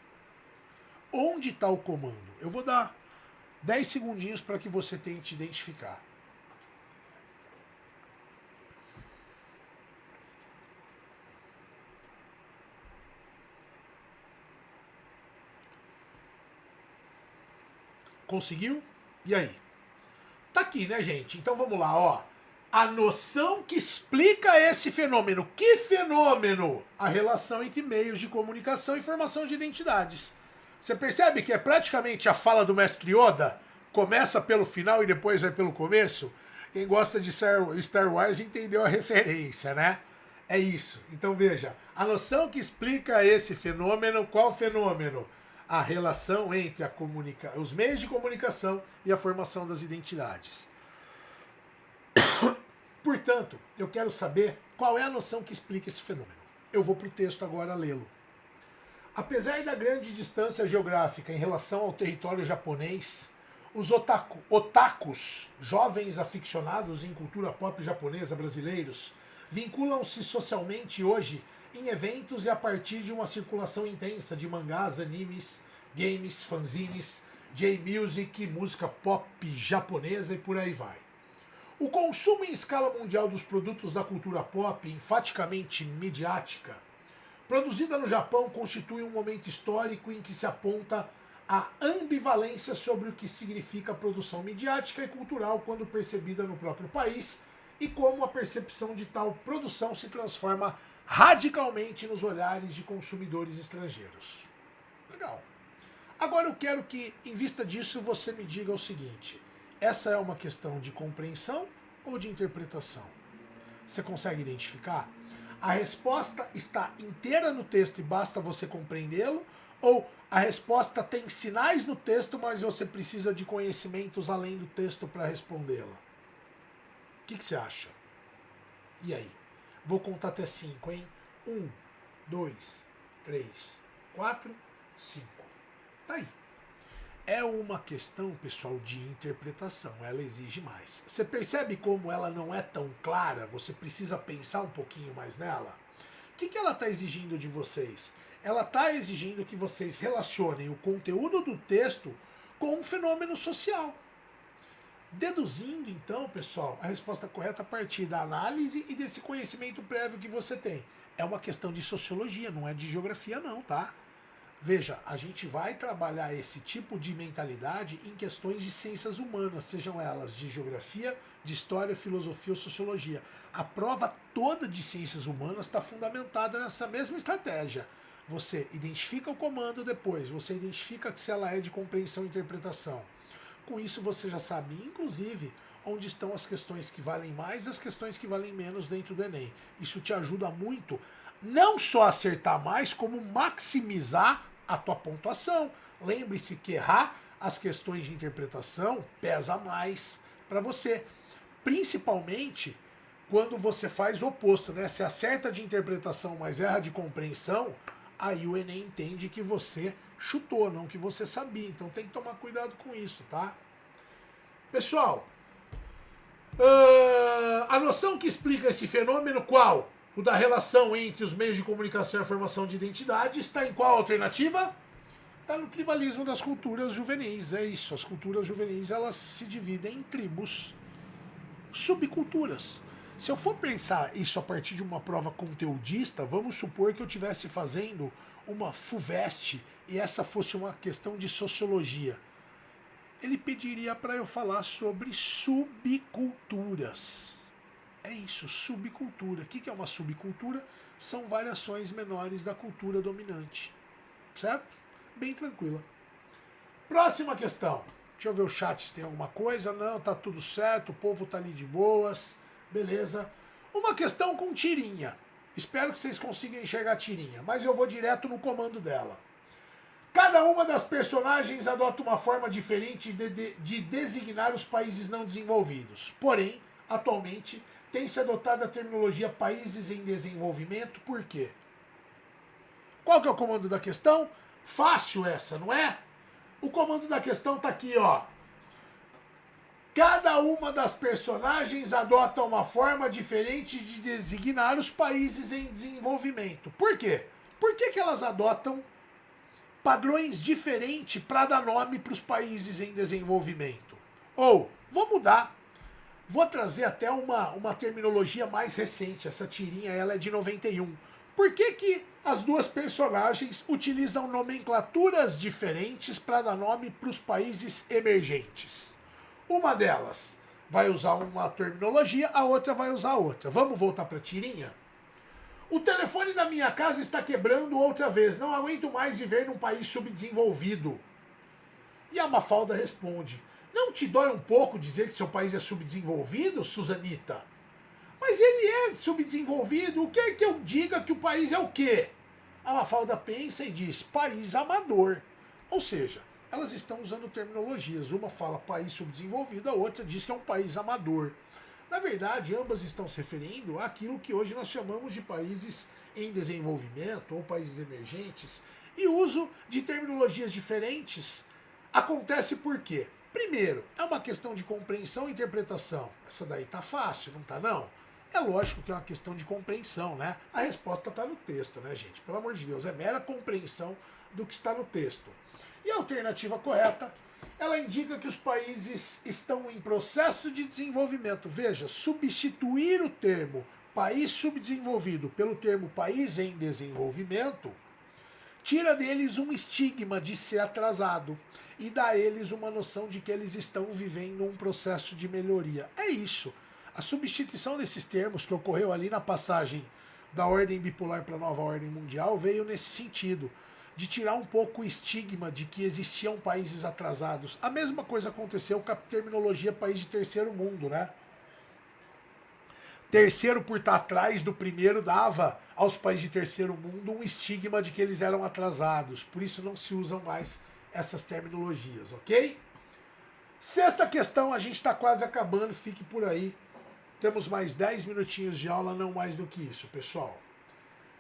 Onde está o comando? Eu vou dar 10 segundinhos para que você tente identificar. Conseguiu? E aí? Tá aqui, né, gente? Então vamos lá, ó. A noção que explica esse fenômeno. Que fenômeno? A relação entre meios de comunicação e formação de identidades. Você percebe que é praticamente a fala do mestre Yoda? Começa pelo final e depois vai pelo começo? Quem gosta de Star Wars entendeu a referência, né? É isso. Então veja, a noção que explica esse fenômeno, qual fenômeno? A relação entre os meios de comunicação e a formação das identidades. Portanto, eu quero saber qual é a noção que explica esse fenômeno. Eu vou para o texto agora lê-lo. Apesar da grande distância geográfica em relação ao território japonês, os otakus, jovens aficionados em cultura pop japonesa brasileiros, vinculam-se socialmente hoje em eventos e a partir de uma circulação intensa de mangás, animes, games, fanzines, J-music, música pop japonesa e por aí vai. O consumo em escala mundial dos produtos da cultura pop, enfaticamente midiática, produzida no Japão, constitui um momento histórico em que se aponta a ambivalência sobre o que significa a produção midiática e cultural quando percebida no próprio país e como a percepção de tal produção se transforma radicalmente nos olhares de consumidores estrangeiros. Legal. Agora eu quero que, em vista disso, você me diga o seguinte: essa é uma questão de compreensão ou de interpretação? Você consegue identificar? A resposta está inteira no texto e basta você compreendê-lo? Ou a resposta tem sinais no texto, mas você precisa de conhecimentos além do texto para respondê-la? O que você acha? E aí? Vou contar até 5, hein? 1, 2, 3, 4, 5. Tá aí. é uma questão, pessoal, de interpretação. Ela exige mais. Você percebe como ela não é tão clara? Você precisa pensar um pouquinho mais nela? O que ela está exigindo de vocês? Ela está exigindo que vocês relacionem o conteúdo do texto com um fenômeno social. Deduzindo, então, pessoal, a resposta correta a partir da análise e desse conhecimento prévio que você tem. É uma questão de sociologia, não é de geografia não, tá? Veja, a gente vai trabalhar esse tipo de mentalidade em questões de ciências humanas, sejam elas de geografia, de história, filosofia ou sociologia. A prova toda de ciências humanas está fundamentada nessa mesma estratégia. Você identifica o comando depois, você identifica se ela é de compreensão e interpretação. Com isso você já sabe, inclusive, onde estão as questões que valem mais e as questões que valem menos dentro do Enem. Isso te ajuda muito, não só a acertar mais, como maximizar a tua pontuação. Lembre-se que errar as questões de interpretação pesa mais para você. Principalmente quando você faz o oposto, né? Se acerta de interpretação, mas erra de compreensão, aí o Enem entende que você chutou, não que você sabia. Então tem que tomar cuidado com isso, tá? Pessoal, a noção que explica esse fenômeno, qual? O da relação entre os meios de comunicação e a formação de identidade, está em qual alternativa? Está no tribalismo das culturas juvenis. É isso, as culturas juvenis elas se dividem em tribos, subculturas. Se eu for pensar isso a partir de uma prova conteudista, vamos supor que eu estivesse fazendo uma FUVEST e essa fosse uma questão de sociologia. Ele pediria para eu falar sobre subculturas. É isso, subcultura. O que é uma subcultura? São variações menores da cultura dominante. Certo? Bem tranquila. Próxima questão. Deixa eu ver o chat se tem alguma coisa. Não, tá tudo certo, o povo tá ali de boas. Beleza. Uma questão com tirinha. Espero que vocês consigam enxergar a tirinha, mas eu vou direto no comando dela. Cada uma das personagens adota uma forma diferente de designar os países não desenvolvidos. Porém, atualmente, tem-se adotado a terminologia países em desenvolvimento. Por quê? Qual que é o comando da questão? Fácil essa, não é? O comando da questão está aqui, ó. Cada uma das personagens adota uma forma diferente de designar os países em desenvolvimento. Por quê? Por que elas adotam padrões diferentes para dar nome para os países em desenvolvimento? Ou, vou mudar. Vou trazer até uma terminologia mais recente. Essa tirinha ela é de 91. Por que as duas personagens utilizam nomenclaturas diferentes para dar nome para os países emergentes? Uma delas vai usar uma terminologia, a outra vai usar outra. Vamos voltar para a tirinha? O telefone da minha casa está quebrando outra vez. Não aguento mais viver num país subdesenvolvido. E a Mafalda responde: não te dói um pouco dizer que seu país é subdesenvolvido, Susanita? Mas ele é subdesenvolvido. O que é que eu diga que o país é o quê? A Mafalda pensa e diz: país amador. Ou seja, elas estão usando terminologias. Uma fala país subdesenvolvido, a outra diz que é um país amador. Na verdade, ambas estão se referindo àquilo que hoje nós chamamos de países em desenvolvimento ou países emergentes. E o uso de terminologias diferentes acontece por quê? Primeiro, é uma questão de compreensão e interpretação. Essa daí tá fácil, não tá não? É lógico que é uma questão de compreensão, né? A resposta está no texto, né, gente? Pelo amor de Deus, é mera compreensão do que está no texto. E a alternativa correta, ela indica que os países estão em processo de desenvolvimento. Veja, substituir o termo país subdesenvolvido pelo termo país em desenvolvimento tira deles um estigma de ser atrasado e dá a eles uma noção de que eles estão vivendo um processo de melhoria. É isso. A substituição desses termos que ocorreu ali na passagem da ordem bipolar para a nova ordem mundial veio nesse sentido, de tirar um pouco o estigma de que existiam países atrasados. A mesma coisa aconteceu com a terminologia país de terceiro mundo, né? Terceiro, por estar atrás do primeiro, dava aos países de terceiro mundo um estigma de que eles eram atrasados. Por isso não se usam mais essas terminologias, ok? Sexta questão, a gente está quase acabando, fique por aí. Temos mais 10 minutinhos de aula, não mais do que isso, pessoal.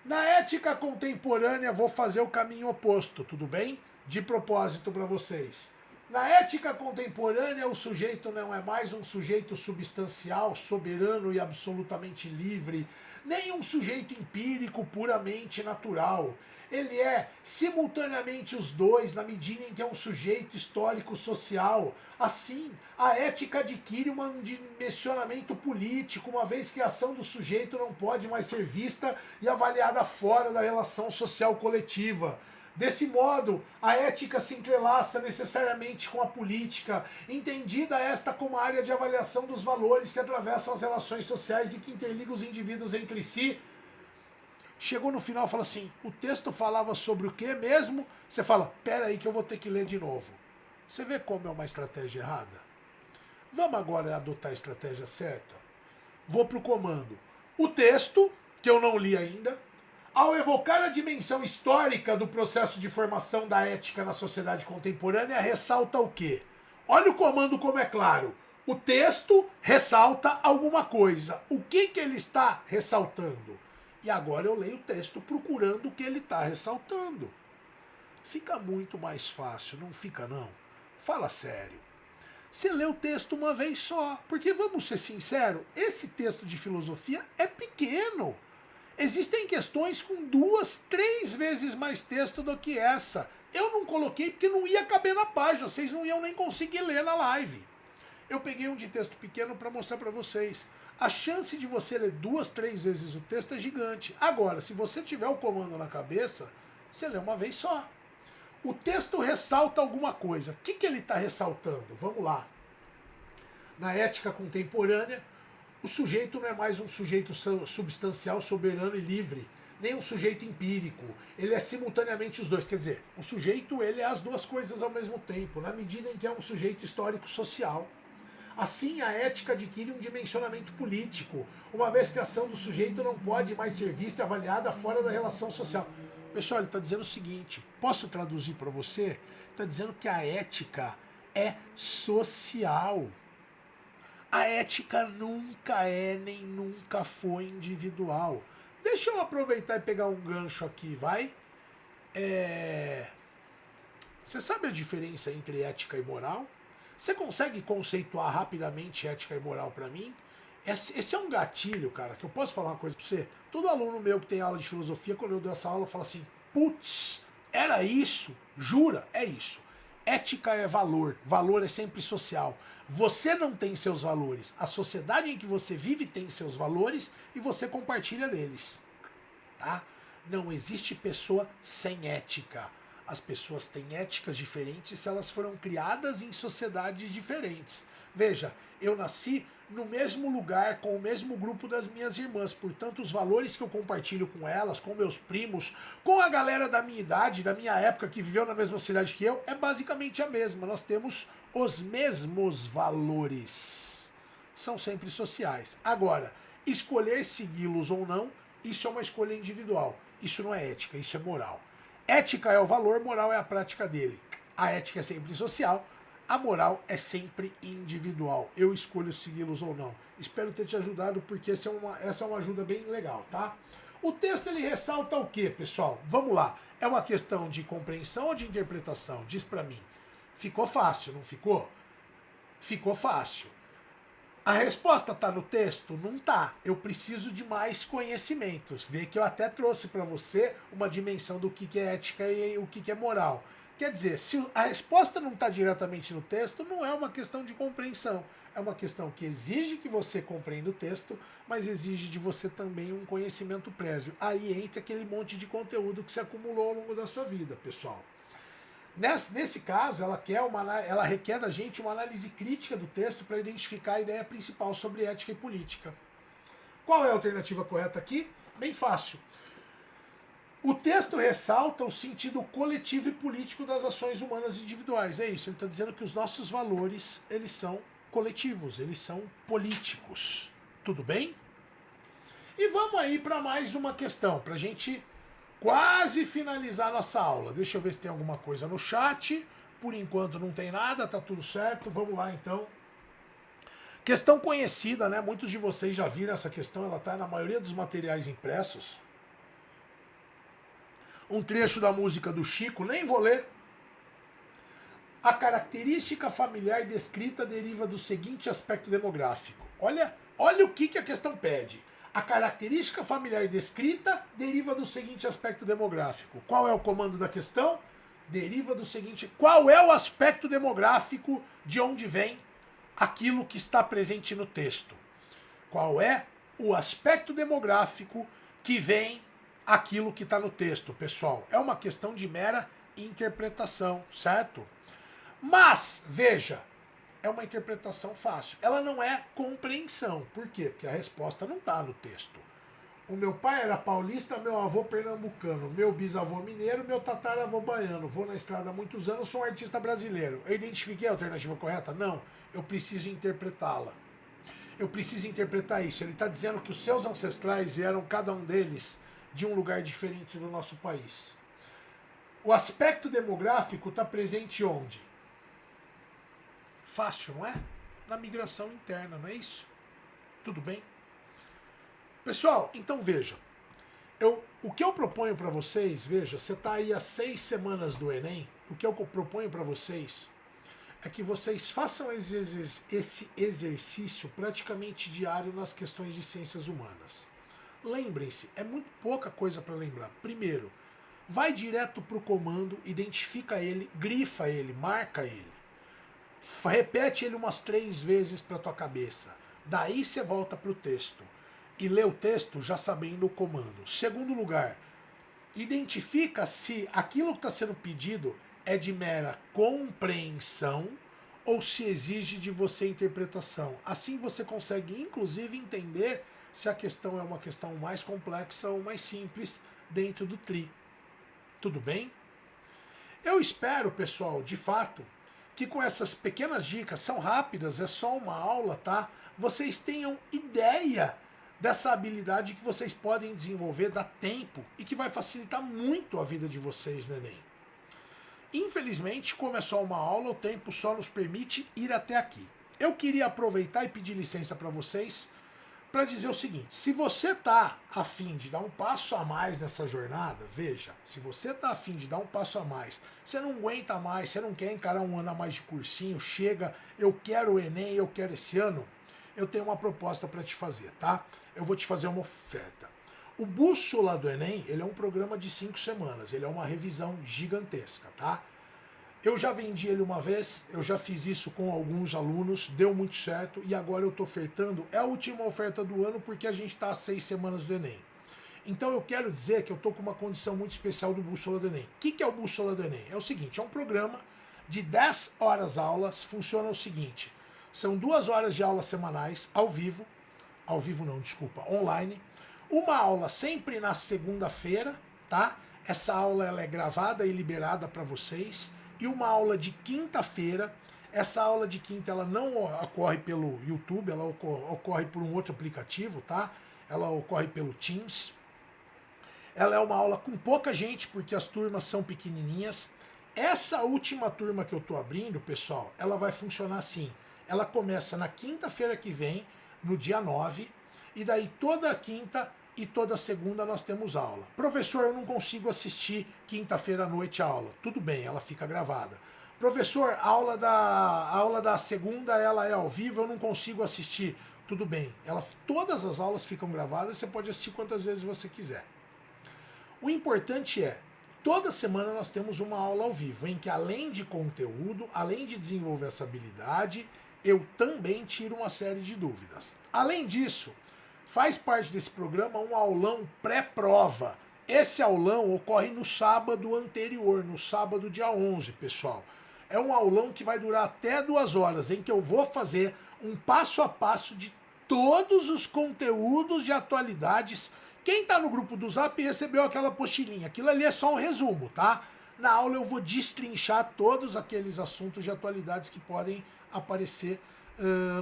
Na ética contemporânea, vou fazer o caminho oposto, tudo bem? De propósito para vocês. Na ética contemporânea, o sujeito não é mais um sujeito substancial, soberano e absolutamente livre, nem um sujeito empírico puramente natural. Ele é simultaneamente os dois, na medida em que é um sujeito histórico-social. Assim, a ética adquire um dimensionamento político, uma vez que a ação do sujeito não pode mais ser vista e avaliada fora da relação social coletiva. Desse modo, a ética se entrelaça necessariamente com a política, entendida esta como a área de avaliação dos valores que atravessam as relações sociais e que interligam os indivíduos entre si. Chegou no final e fala assim, o texto falava sobre o que mesmo? Você fala, pera aí que eu vou ter que ler de novo. Você vê como é uma estratégia errada? Vamos agora adotar a estratégia certa? Vou para o comando. O texto, que eu não li ainda, ao evocar a dimensão histórica do processo de formação da ética na sociedade contemporânea, ressalta o quê? Olha o comando como é claro. O texto ressalta alguma coisa. O que ele está ressaltando? E agora eu leio o texto procurando o que ele está ressaltando. Fica muito mais fácil, não fica não? Fala sério. Você lê o texto uma vez só, porque vamos ser sinceros, esse texto de filosofia é pequeno. Existem questões com 2, 3 vezes mais texto do que essa. Eu não coloquei porque não ia caber na página, vocês não iam nem conseguir ler na live. Eu peguei um de texto pequeno para mostrar para vocês. A chance de você ler 2, 3 vezes o texto é gigante. Agora, se você tiver o comando na cabeça, você lê uma vez só. O texto ressalta alguma coisa. O que ele está ressaltando? Vamos lá. Na ética contemporânea, o sujeito não é mais um sujeito substancial, soberano e livre, nem um sujeito empírico. Ele é simultaneamente os dois. Quer dizer, o sujeito ele é as duas coisas ao mesmo tempo, na medida em que é um sujeito histórico-social. Assim, a ética adquire um dimensionamento político, uma vez que a ação do sujeito não pode mais ser vista e avaliada fora da relação social. Pessoal, ele está dizendo o seguinte, posso traduzir para você? Está dizendo que a ética é social. A ética nunca é nem nunca foi individual. Deixa eu aproveitar e pegar um gancho aqui, vai? Você sabe a diferença entre ética e moral? Você consegue conceituar rapidamente ética e moral para mim? Esse é um gatilho, cara, que eu posso falar uma coisa para você. Todo aluno meu que tem aula de filosofia, quando eu dou essa aula, fala assim, putz, era isso? Jura? É isso. Ética é valor, valor é sempre social. Você não tem seus valores, a sociedade em que você vive tem seus valores e você compartilha deles. Tá? Não existe pessoa sem ética. As pessoas têm éticas diferentes se elas foram criadas em sociedades diferentes. Veja, eu nasci no mesmo lugar, com o mesmo grupo das minhas irmãs, portanto os valores que eu compartilho com elas, com meus primos, com a galera da minha idade, da minha época, que viveu na mesma cidade que eu, é basicamente a mesma. Nós temos os mesmos valores. São sempre sociais. Agora, escolher segui-los ou não, isso é uma escolha individual. Isso não é ética, isso é moral. Ética é o valor, moral é a prática dele. A ética é sempre social, a moral é sempre individual. Eu escolho segui-los ou não. Espero ter te ajudado, porque essa é uma ajuda bem legal, tá? O texto ele ressalta o quê, pessoal? Vamos lá. É uma questão de compreensão ou de interpretação? Diz pra mim. Ficou fácil, não ficou? Ficou fácil. A resposta está no texto? Não está. Eu preciso de mais conhecimentos. Vê que eu até trouxe para você uma dimensão do que é ética e o que é moral. Quer dizer, se a resposta não está diretamente no texto, não é uma questão de compreensão. É uma questão que exige que você compreenda o texto, mas exige de você também um conhecimento prévio. Aí entra aquele monte de conteúdo que você acumulou ao longo da sua vida, pessoal. Nesse caso, ela requer da gente uma análise crítica do texto para identificar a ideia principal sobre ética e política. Qual é a alternativa correta aqui? Bem fácil. O texto ressalta o sentido coletivo e político das ações humanas individuais. É isso, ele está dizendo que os nossos valores, eles são coletivos, eles são políticos. Tudo bem? E vamos aí para mais uma questão, para a gente quase finalizar nossa aula. Deixa eu ver se tem alguma coisa no chat. Por enquanto não tem nada, tá tudo certo. Vamos lá então. Questão conhecida, né? Muitos de vocês já viram essa questão, ela está na maioria dos materiais impressos. Um trecho da música do Chico, nem vou ler. A característica familiar descrita deriva do seguinte aspecto demográfico. Olha o que a questão pede. A característica familiar descrita deriva do seguinte aspecto demográfico. Qual é o comando da questão? Deriva do seguinte. Qual é o aspecto demográfico de onde vem aquilo que está presente no texto? Qual é o aspecto demográfico que vem aquilo que está no texto, pessoal? É uma questão de mera interpretação, certo? Mas, veja, é uma interpretação fácil. Ela não é compreensão. Por quê? Porque a resposta não está no texto. O meu pai era paulista, meu avô pernambucano, meu bisavô mineiro, meu tataravô baiano. Vou na estrada há muitos anos, sou um artista brasileiro. Eu identifiquei a alternativa correta? Não. Eu preciso interpretá-la. Eu preciso interpretar isso. Ele está dizendo que os seus ancestrais vieram, cada um deles, de um lugar diferente do nosso país. O aspecto demográfico está presente onde? Fácil, não é? Na migração interna, não é isso? Tudo bem? Pessoal, então veja. O que eu proponho para vocês, veja, você está aí há 6 semanas do Enem, o que eu proponho para vocês é que vocês façam esse exercício praticamente diário nas questões de ciências humanas. Lembrem-se, é muito pouca coisa para lembrar. Primeiro, vai direto para o comando, identifica ele, grifa ele, marca ele. Repete ele umas 3 vezes para tua cabeça. Daí você volta para o texto e lê o texto já sabendo o comando. Segundo lugar, identifica se aquilo que está sendo pedido é de mera compreensão ou se exige de você interpretação. Assim você consegue, inclusive, entender se a questão é uma questão mais complexa ou mais simples dentro do TRI. Tudo bem? Eu espero, pessoal, de fato, que com essas pequenas dicas, são rápidas, é só uma aula, tá? Vocês tenham ideia dessa habilidade que vocês podem desenvolver, dá tempo e que vai facilitar muito a vida de vocês no Enem. Infelizmente, como é só uma aula, o tempo só nos permite ir até aqui. Eu queria aproveitar e pedir licença para vocês para dizer o seguinte: se você está a fim de dar um passo a mais nessa jornada, veja, se você está a fim de dar um passo a mais, você não aguenta mais, você não quer encarar um ano a mais de cursinho, chega, eu quero o Enem, eu quero esse ano, eu tenho uma proposta para te fazer, tá? Eu vou te fazer uma oferta. O Bússola do Enem, ele é um programa de 5 semanas, ele é uma revisão gigantesca, tá? Eu já vendi ele uma vez, eu já fiz isso com alguns alunos, deu muito certo e agora eu estou ofertando, é a última oferta do ano porque a gente está a 6 semanas do Enem. Então eu quero dizer que eu estou com uma condição muito especial do Bússola do Enem. O que é o Bússola do Enem? É o seguinte, é um programa de 10 horas aulas, funciona o seguinte, são 2 horas de aulas semanais, online, uma aula sempre na segunda-feira, tá? Essa aula ela é gravada e liberada para vocês, e uma aula de quinta-feira. Essa aula de quinta ela não ocorre pelo YouTube, ela ocorre por um outro aplicativo, tá? Ela ocorre pelo Teams. Ela é uma aula com pouca gente, porque as turmas são pequenininhas. Essa última turma que eu estou abrindo, pessoal, ela vai funcionar assim. Ela começa na quinta-feira que vem, no dia 9, e daí toda quinta e toda segunda nós temos aula. Professor, eu não consigo assistir quinta-feira à noite a aula. Tudo bem, ela fica gravada. Professor, a aula da segunda ela é ao vivo, eu não consigo assistir. Tudo bem, todas as aulas ficam gravadas, você pode assistir quantas vezes você quiser. O importante é, toda semana nós temos uma aula ao vivo, em que além de conteúdo, além de desenvolver essa habilidade, eu também tiro uma série de dúvidas. Além disso, faz parte desse programa um aulão pré-prova. Esse aulão ocorre no sábado anterior, no sábado dia 11, pessoal. É um aulão que vai durar até 2 horas, em que eu vou fazer um passo a passo de todos os conteúdos de atualidades. Quem está no grupo do Zap recebeu aquela apostilinha. Aquilo ali é só um resumo, tá? Na aula eu vou destrinchar todos aqueles assuntos de atualidades que podem aparecer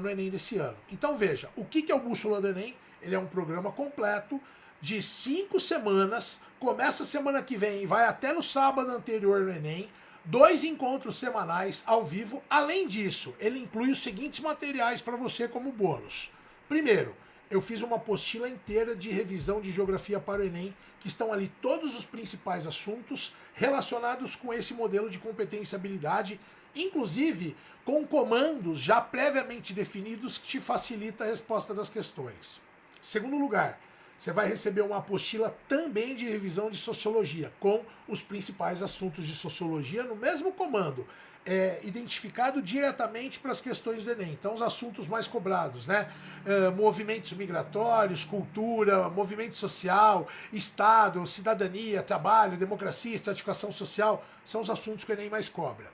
no Enem desse ano. Então veja, o que é o Bússola do Enem? Ele é um programa completo de 5 semanas, começa semana que vem e vai até no sábado anterior no Enem, 2 encontros semanais ao vivo. Além disso, ele inclui os seguintes materiais para você como bônus. Primeiro, eu fiz uma apostila inteira de revisão de geografia para o Enem, que estão ali todos os principais assuntos relacionados com esse modelo de competência e habilidade, inclusive com comandos já previamente definidos que te facilita a resposta das questões. Segundo lugar, você vai receber uma apostila também de revisão de sociologia, com os principais assuntos de sociologia no mesmo comando, identificado diretamente para as questões do Enem. Então, os assuntos mais cobrados, né? Movimentos migratórios, cultura, movimento social, Estado, cidadania, trabalho, democracia, estratificação social, são os assuntos que o Enem mais cobra.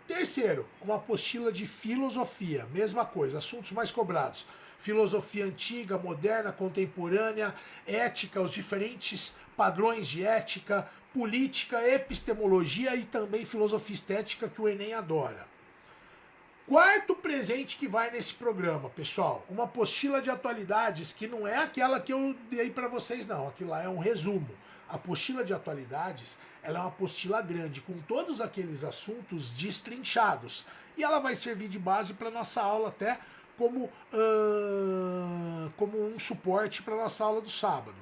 Terceiro, uma apostila de filosofia, mesma coisa, assuntos mais cobrados. Filosofia antiga, moderna, contemporânea, ética, os diferentes padrões de ética, política, epistemologia e também filosofia estética que o Enem adora. Quarto presente que vai nesse programa, pessoal, uma apostila de atualidades que não é aquela que eu dei para vocês não, aquilo lá é um resumo. A apostila de atualidades, ela é uma apostila grande, com todos aqueles assuntos destrinchados. E ela vai servir de base para nossa aula até como um suporte para nossa aula do sábado.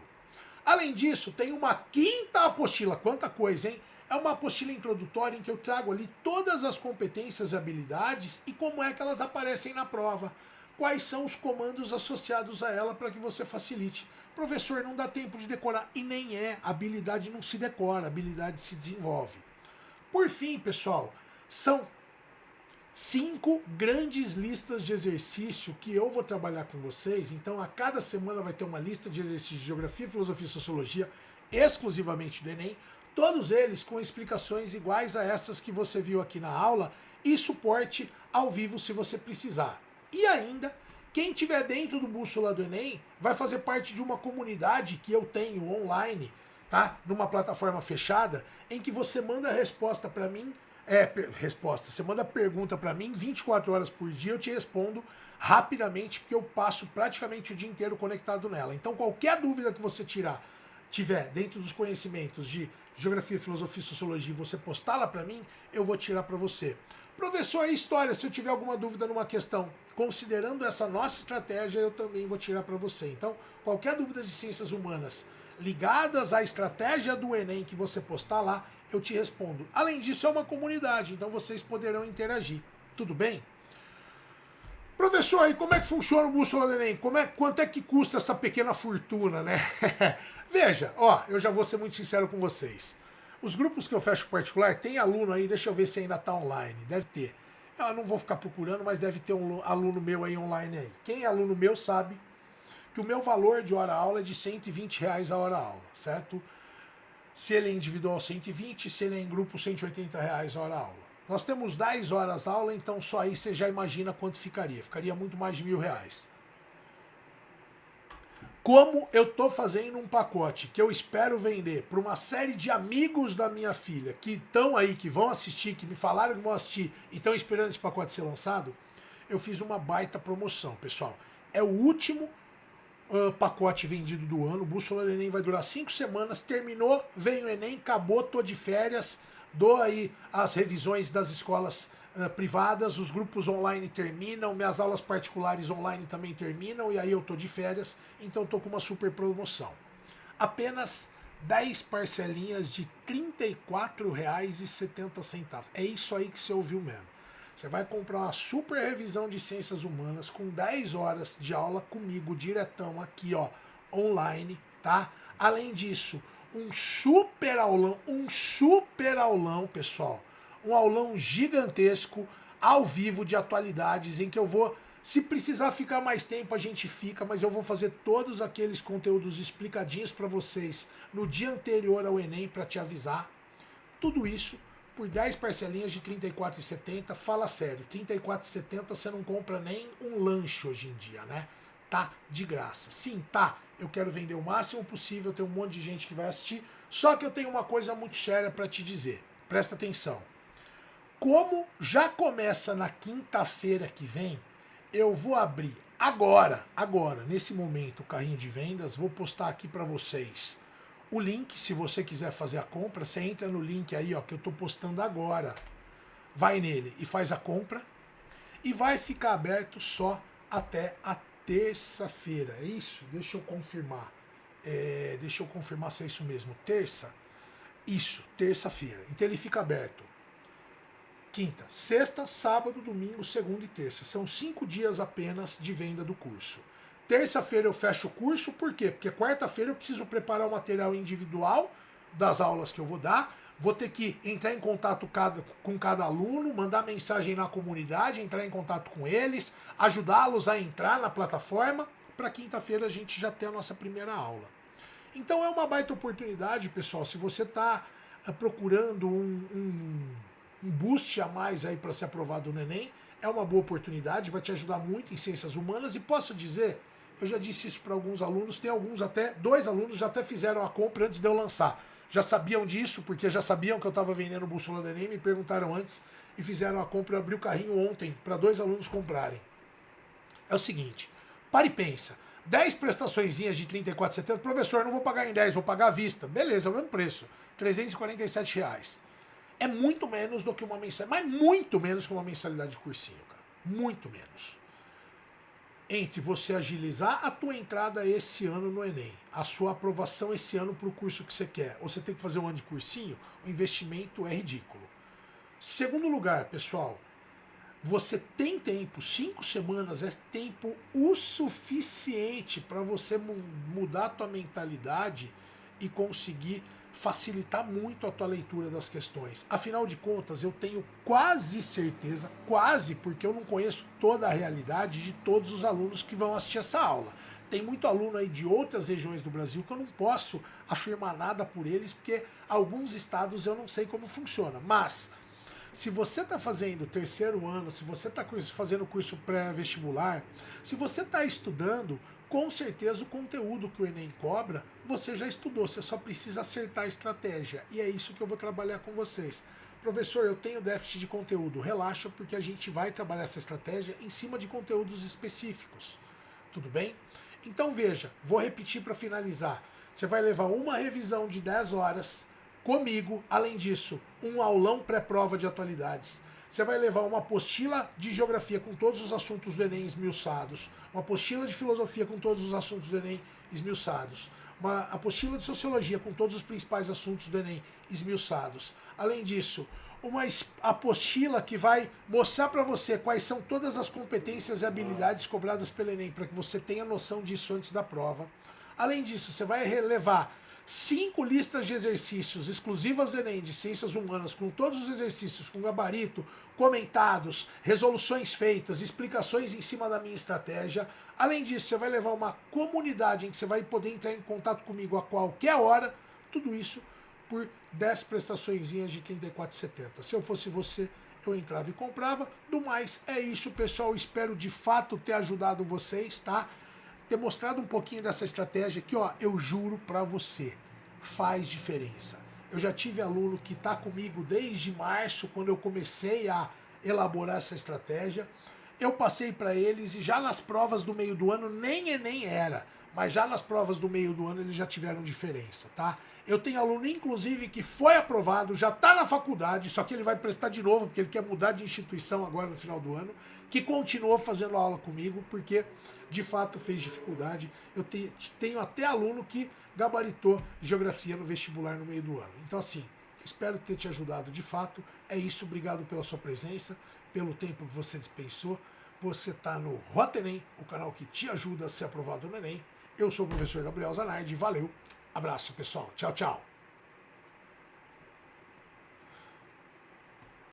Além disso, tem uma quinta apostila, quanta coisa, hein? É uma apostila introdutória em que eu trago ali todas as competências e habilidades e como é que elas aparecem na prova. Quais são os comandos associados a ela para que você facilite. Professor, não dá tempo de decorar. E nem é. A habilidade não se decora, a habilidade se desenvolve. Por fim, pessoal, são 5 grandes listas de exercício que eu vou trabalhar com vocês. Então, a cada semana vai ter uma lista de exercícios de geografia, filosofia e sociologia, exclusivamente do Enem. Todos eles com explicações iguais a essas que você viu aqui na aula e suporte ao vivo se você precisar. E ainda, quem estiver dentro do Bússola do Enem vai fazer parte de uma comunidade que eu tenho online, tá? Numa plataforma fechada, em que você manda a resposta para mim, você manda pergunta para mim 24 horas por dia, eu te respondo rapidamente, porque eu passo praticamente o dia inteiro conectado nela. Então, qualquer dúvida que você tiver dentro dos conhecimentos de geografia, filosofia e sociologia, você postar lá para mim, eu vou tirar para você. Professor, e história, se eu tiver alguma dúvida numa questão, considerando essa nossa estratégia, eu também vou tirar para você. Então, qualquer dúvida de ciências humanas ligadas à estratégia do Enem que você postar lá, eu te respondo. Além disso, é uma comunidade, então vocês poderão interagir. Tudo bem? Professor, e como é que funciona o Bússola do Enem? Quanto é que custa essa pequena fortuna, né? Veja, eu já vou ser muito sincero com vocês. Os grupos que eu fecho particular, tem aluno aí, deixa eu ver se ainda está online. Deve ter. Eu não vou ficar procurando, mas deve ter um aluno meu aí online aí. Quem é aluno meu sabe que o meu valor de hora-aula é de R$120 a hora-aula, certo? Se ele é individual, 120, se ele é em grupo, R$180 a hora-aula. Nós temos 10 horas aula, então só aí você já imagina quanto ficaria. Ficaria muito mais de R$1.000. Como eu estou fazendo um pacote que eu espero vender para uma série de amigos da minha filha que estão aí, que vão assistir, que me falaram que vão assistir e estão esperando esse pacote ser lançado, eu fiz uma baita promoção, pessoal. É o último pacote vendido do ano. O Bússola do Enem vai durar 5 semanas. Terminou, vem o Enem, acabou, tô de férias. Dou aí as revisões das escolas privadas, os grupos online terminam, minhas aulas particulares online também terminam, e aí eu tô de férias, então tô com uma super promoção. Apenas 10 parcelinhas de R$34,70. É isso aí que você ouviu mesmo. Você vai comprar uma super revisão de ciências humanas com 10 horas de aula comigo, diretão aqui, online, tá? Além disso, um super aulão, pessoal. Um aulão gigantesco, ao vivo, de atualidades, em que eu vou, se precisar ficar mais tempo, a gente fica, mas eu vou fazer todos aqueles conteúdos explicadinhos para vocês no dia anterior ao Enem, para te avisar. Tudo isso por 10 parcelinhas de R$34,70. Fala sério, R$34,70 você não compra nem um lanche hoje em dia, né? Tá de graça. Sim, tá. Eu quero vender o máximo possível, tem um monte de gente que vai assistir, só que eu tenho uma coisa muito séria para te dizer. Presta atenção. Como já começa na quinta-feira que vem, eu vou abrir agora, nesse momento, o carrinho de vendas, vou postar aqui para vocês o link. Se você quiser fazer a compra, você entra no link aí, que eu estou postando agora. Vai nele e faz a compra. E vai ficar aberto só até a terça-feira, é isso? Deixa eu confirmar. Deixa eu confirmar se é isso mesmo. Terça? Isso, terça-feira. Então ele fica aberto. Quinta, sexta, sábado, domingo, segunda e terça. São 5 dias apenas de venda do curso. Terça-feira eu fecho o curso, por quê? Porque quarta-feira eu preciso preparar o material individual das aulas que eu vou dar. Vou ter que entrar em contato com cada aluno, mandar mensagem na comunidade, entrar em contato com eles, ajudá-los a entrar na plataforma. Para quinta-feira a gente já ter a nossa primeira aula. Então é uma baita oportunidade, pessoal. Se você está procurando um boost a mais aí para ser aprovado no Enem, é uma boa oportunidade, vai te ajudar muito em ciências humanas. E posso dizer, eu já disse isso para alguns alunos, tem alguns até, 2 alunos já até fizeram a compra antes de eu lançar. Já sabiam disso, porque já sabiam que eu estava vendendo Bússola do Enem, me perguntaram antes e fizeram a compra. Eu abri o carrinho ontem para 2 alunos comprarem. É o seguinte, para e pensa, 10 prestaçõezinhas de R$ 34,70, professor, não vou pagar em 10, vou pagar à vista. Beleza, é o mesmo preço, R$ 347 reais. É muito menos do que uma mensalidade, mas muito menos que uma mensalidade de cursinho, cara. Muito menos. Entre você agilizar a tua entrada esse ano no Enem, a sua aprovação esse ano para o curso que você quer, ou você tem que fazer um ano de cursinho, o investimento é ridículo. Segundo lugar, pessoal, você tem tempo, 5 semanas é tempo o suficiente para você mudar a tua mentalidade e conseguir facilitar muito a tua leitura das questões. Afinal de contas, eu tenho quase certeza, quase, porque eu não conheço toda a realidade de todos os alunos que vão assistir essa aula. Tem muito aluno aí de outras regiões do Brasil que eu não posso afirmar nada por eles, porque alguns estados eu não sei como funciona. Mas, se você está fazendo o 3º ano, se você está fazendo curso pré-vestibular, se você está estudando, com certeza o conteúdo que o Enem cobra, você já estudou, você só precisa acertar a estratégia. E é isso que eu vou trabalhar com vocês. Professor, eu tenho déficit de conteúdo. Relaxa, porque a gente vai trabalhar essa estratégia em cima de conteúdos específicos. Tudo bem? Então veja, vou repetir para finalizar. Você vai levar uma revisão de 10 horas comigo, além disso, um aulão pré-prova de atualidades. Você vai levar uma apostila de geografia com todos os assuntos do Enem esmiuçados, uma apostila de filosofia com todos os assuntos do Enem esmiuçados, uma apostila de sociologia com todos os principais assuntos do Enem esmiuçados. Além disso, uma apostila que vai mostrar para você quais são todas as competências e habilidades cobradas pelo Enem, para que você tenha noção disso antes da prova. Além disso, você vai levar 5 listas de exercícios exclusivas do Enem de Ciências Humanas, com todos os exercícios, com gabarito, comentados, resoluções feitas, explicações em cima da minha estratégia. Além disso, você vai levar uma comunidade em que você vai poder entrar em contato comigo a qualquer hora, tudo isso por 10 prestaçõezinhas de R$ 34,70. Se eu fosse você, eu entrava e comprava. Do mais, é isso, pessoal. Espero de fato ter ajudado vocês, tá? Ter mostrado um pouquinho dessa estratégia que, ó, eu juro pra você, faz diferença. Eu já tive aluno que tá comigo desde março, quando eu comecei a elaborar essa estratégia. Eu passei para eles e já nas provas do meio do ano, nem Enem era, mas já nas provas do meio do ano eles já tiveram diferença, tá? Eu tenho aluno, inclusive, que foi aprovado, já está na faculdade, só que ele vai prestar de novo, porque ele quer mudar de instituição agora no final do ano, que continuou fazendo aula comigo, porque de fato fez dificuldade. Eu tenho até aluno que gabaritou geografia no vestibular no meio do ano. Então, assim, espero ter te ajudado de fato. É isso, obrigado pela sua presença, pelo tempo que você dispensou. Você está no Rota Enem, o canal que te ajuda a ser aprovado no Enem. Eu sou o professor Gabriel Zanardi, valeu, abraço pessoal, tchau, tchau.